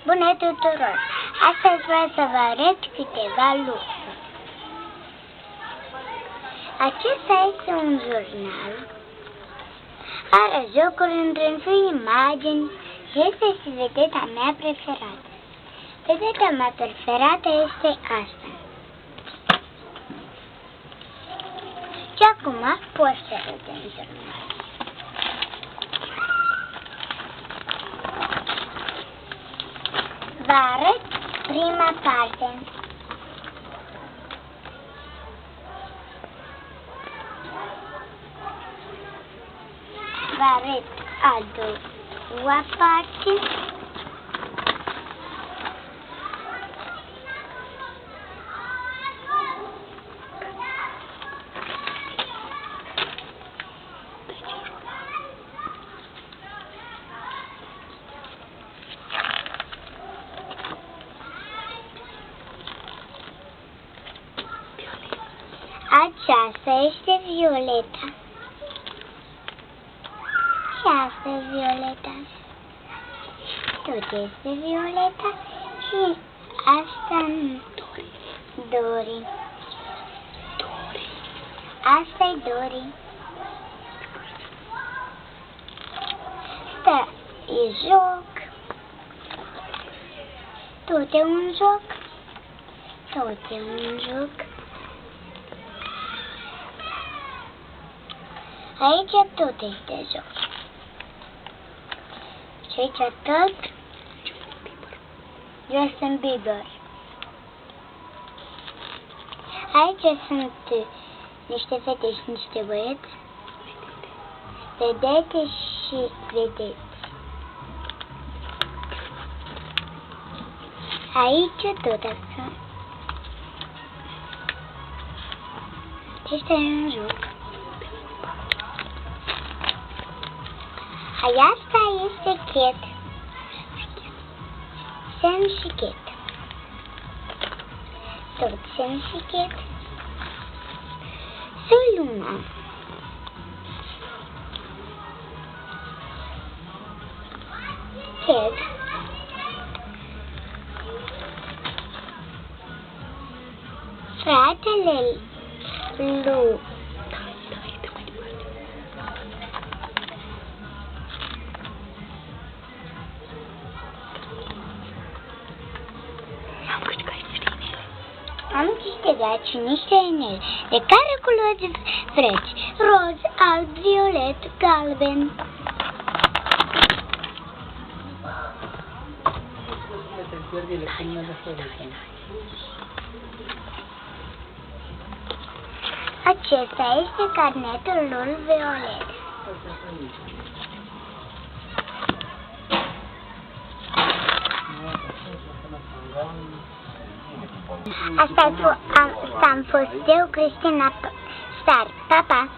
Bună tuturor! Astăzi vreau să vă arăt câteva lucruri. Acesta este un jurnal. Are jocuri între imagini. Este și vedeta mea preferată. Vedeta mea preferată este asta. Și acum pot să vedem jurnal. Vă arăt prima parte. Vă arăt a doua parte. Aceasta este Violeta. Și asta e Violeta. Tot este Violeta. Și asta Dori. Asta e Dori. Asta e joc. Tot e un joc. Tot e un joc. Aici tot este joc. Și aici tot Justin Bieber. Aici sunt niște fete și niște băieți. Vedete și vedeți. Aici tot așa. Este un joc. Asta este Cat. Sam și Cat. Tot Sam și Cat. Luna. Cat. Fratele lui. Am câștigat și niște ineli. De care culori vreți? Roz, alb, violet, galben. Acesta este carnetul lui Violet. Asta am fost eu, Cristina Star. Pa, pa!